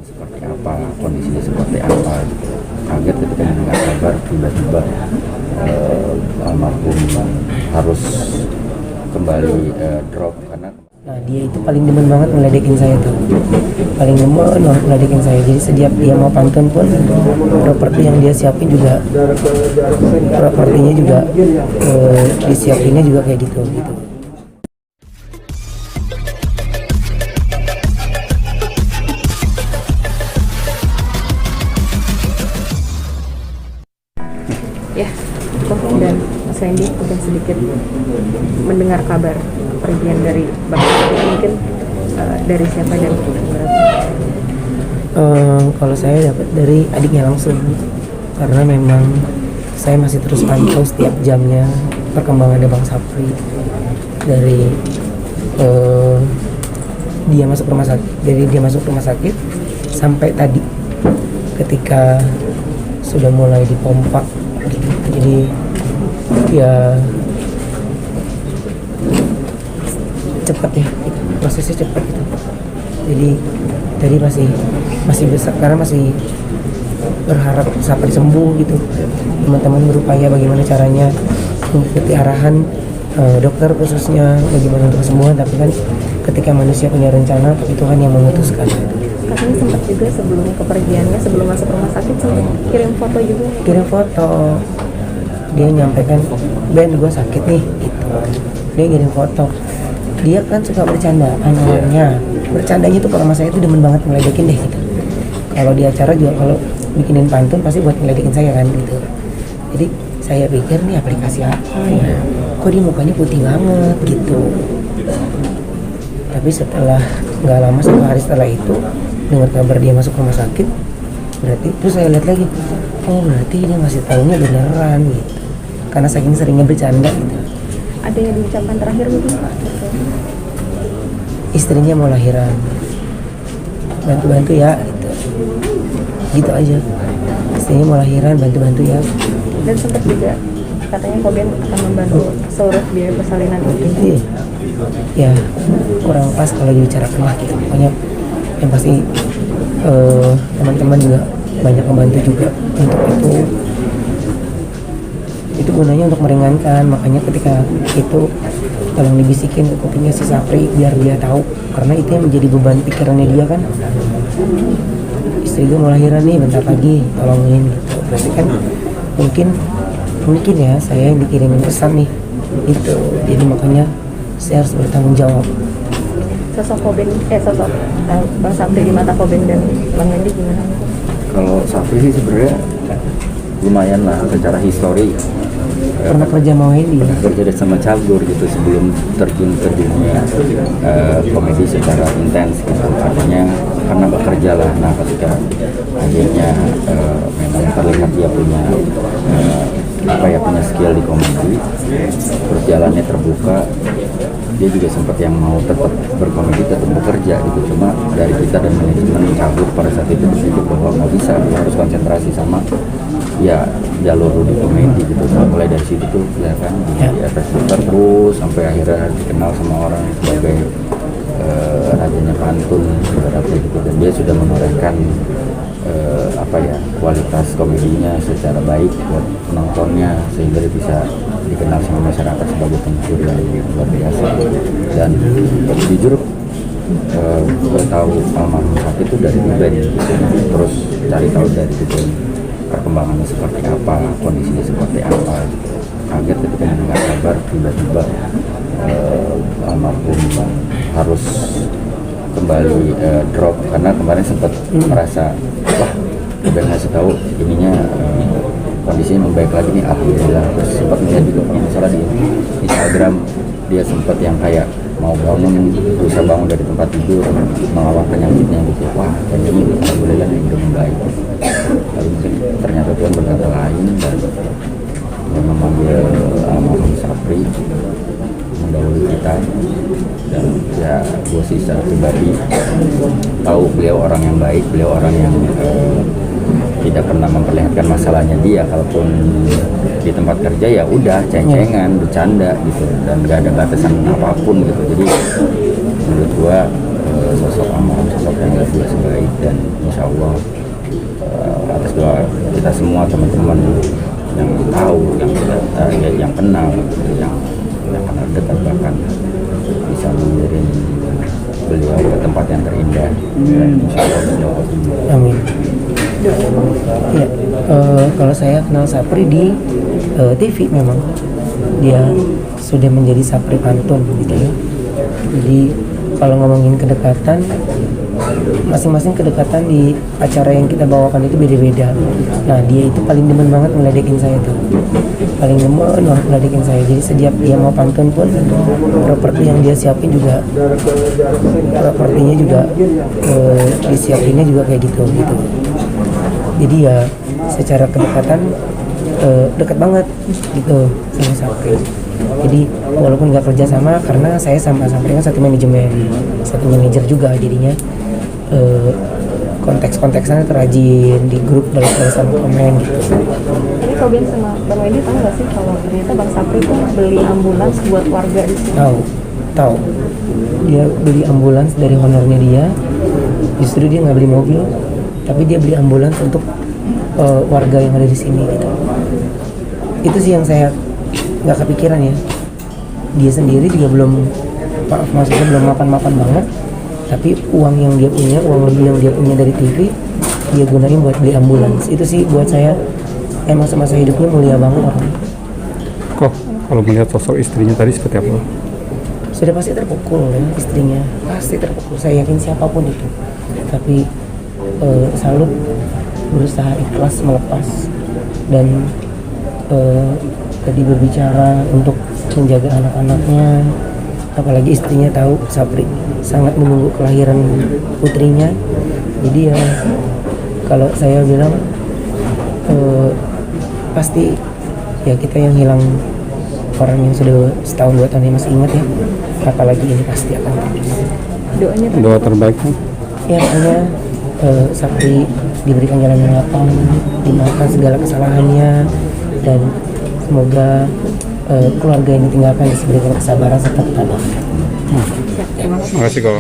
seperti apa, kondisinya seperti apa gitu. Kaget ketika mendengar kabar tiba-tiba almarhum harus kembali drop karena Nah dia itu paling demen banget ngeledekin saya tuh, paling demen banget ngeledekin saya. Jadi setiap dia mau pantun pun properti yang dia siapin juga, propertinya juga disiapinnya juga kayak gitu. Ya, Koko dan Mas Randy udah sedikit mendengar kabar kepergian dari Bapak. Mungkin dari siapa dan berapa? Kalau saya dapat dari adiknya langsung, karena memang saya masih terus pantau setiap jamnya perkembangannya Bang Sapri dari dia masuk rumah sakit sampai tadi ketika sudah mulai dipompa gitu. Jadi ya cepat ya, prosesnya cepat gitu. Jadi tadi masih besar karena masih berharap sampai sembuh gitu. Teman-teman berupaya bagaimana caranya mengikuti arahan dokter khususnya bagaimana untuk kesembuhan, tapi kan ketika manusia punya rencana tapi Tuhan yang memutuskan. Katanya sempat juga sebelum kepergiannya, sebelum masuk rumah sakit sempat kirim foto juga. Kirim foto, dia nyampaikan, Ben gue sakit nih gitu. Dia kirim foto. Dia kan suka bercanda anaknya. Bercandanya tuh kalau saya itu demen banget ngeledekin deh gitu. Kalau di acara juga kalau bikinin pantun pasti buat ngeledekin saya kan gitu. Jadi saya pikir nih aplikasi apa ya, kok dia mukanya putih banget gitu. Tapi setelah nggak lama, 1 hari setelah itu dengar kabar dia masuk rumah sakit, berarti terus saya lihat lagi, oh berarti dia ngasih tahunya beneran gitu, karena saking seringnya bercanda gitu. Ada yang diucapkan terakhir mungkin Pak? Istrinya mau lahiran, bantu-bantu ya gitu, gitu aja. Istrinya mau lahiran, bantu-bantu ya. Dan sempat juga katanya Koben akan membantu seluruh biaya persalinan itu. Iya, ya kurang pas kalau dibicarakan lah gitu. Pokoknya yang pasti teman-teman juga banyak membantu juga untuk itu gunanya untuk meringankan. Makanya ketika itu tolong dibisikin ke kupingnya si Sapri biar dia tahu, karena itu yang menjadi beban pikirannya dia kan. Istri gue mau lahiran nih bentar lagi, tolongin gitu. Berarti kan mungkin ya saya yang dikirimin pesan nih itu. Jadi makanya saya harus bertanggung jawab. Sosok Koben, sosok Bang Sapri di mata Koben dan Bang Wendy gimana? kalau Sapri sih sebenarnya lumayan lah secara histori. Pernah kerja sama Wendy ya? Kerja sama Cagur gitu sebelum terjun ke dunia komedi secara intens gitu. Artinya karena bekerja lah, nah ketika akhirnya memang terlihat dia punya punya skill di komedi, terus jalannya terbuka, dia juga sempat yang mau tetap berkomedi, tetap bekerja gitu. Cuma dari kita dan manajemen Cagur pada saat itu berpikir bahwa nggak bisa, dia harus konsentrasi sama ya jalur di komedi gitu. Nah, mulai dari situ tuh ya kan di atas terus sampai akhirnya dikenal sama orang sebagai rajanya pantun ibaratnya gitu. Dan dia sudah menorehkan kualitas komedinya secara baik buat penontonnya, sehingga dia bisa dikenal sama masyarakat sebagai penghiburan yang luar biasa. Dan jujur tahu almarhum sakit itu dari band gitu. Terus cari tahu dari band perkembangannya seperti apa, kondisinya seperti apa gitu. Kaget ketika mendengar kabar tiba-tiba almarhum harus kembali drop karena kemarin sempat merasa wah udah ngasih tahu ininya kondisinya membaik lagi nih, alhamdulillah. Terus sempat melihat juga kalau misalnya di Instagram dia sempat yang kayak mau bangun, berusaha bangun dari tempat tidur melawan penyakitnya gitu. Wah, dan ini alhamdulillah udah membaik. Lalu mungkin ternyata Tuhan berkata lain dan memanggil almarhum Sapri mendahului kita. Dan ya gue sih secara pribadi tahu beliau orang yang baik, beliau orang yang tidak pernah memperlihatkan masalahnya dia. Kalaupun di tempat kerja ya udah ceng-cengan, bercanda gitu, dan gak ada batasan apapun gitu. Jadi menurut gua sosok almarhum, sosok yang luar biasa baik, dan insya Allah atas doa kita semua teman-teman yang tahu, yang kenal, yang kenal dekat, bahkan bisa mengirim beliau ke tempat yang terindah, dan insya Allah beliau ketemu. Amin. Ya, kalau saya kenal Sapri di TV, memang dia sudah menjadi Sapri pantun gitu ya. Jadi kalau ngomongin kedekatan, masing-masing kedekatan di acara yang kita bawakan itu beda-beda. Nah, dia itu paling demen banget ngeledekin saya tuh, paling demen banget ngeledekin saya. Jadi setiap dia mau pantun pun, properti yang dia siapin juga, propertinya juga disiapinnya juga kayak gitu. Jadi ya secara kedekatan dekat banget gitu sama Sapri. Jadi walaupun nggak kerja sama, karena saya sama Sapri kan satu manajemen, satu manajer juga, jadinya konteks-konteksannya terajin di grup balas-balasan komen gitu. Tapi kau bilang sama Bang Wendy, tahu nggak sih kalau ternyata Bang Sapri tuh beli ambulans buat warga di sini? Tahu. Dia beli ambulans dari honornya dia. Justru dia nggak beli mobil, tapi dia beli ambulans untuk warga yang ada di sini gitu. Itu sih yang saya nggak kepikiran ya. Dia sendiri juga maksudnya belum mapan-mapan banget, tapi uang yang dia punya, uang lebih yang dia punya dari TV, dia gunain buat beli ambulans. Itu sih buat saya emang semasa hidupnya mulia banget orang. Kok kalau melihat sosok istrinya tadi seperti apa? Sudah pasti terpukul ya, istrinya pasti terpukul, saya yakin siapapun itu. Tapi selalu berusaha ikhlas melepas, dan tadi berbicara untuk menjaga anak-anaknya, apalagi istrinya tahu Sapri sangat menunggu kelahiran putrinya. Jadi ya kalau saya bilang pasti ya kita yang hilang orang yang sudah setahun 2 tahun ini masih ingat ya, apalagi ini pasti akan terus. Doa terbaik kan? Ya makanya Sapri diberikan jalan yang lapang, dimaafkan segala kesalahannya, dan semoga keluarga yang ditinggalkan diberikan kesabaran serta ketabahan. Terima kasih kau.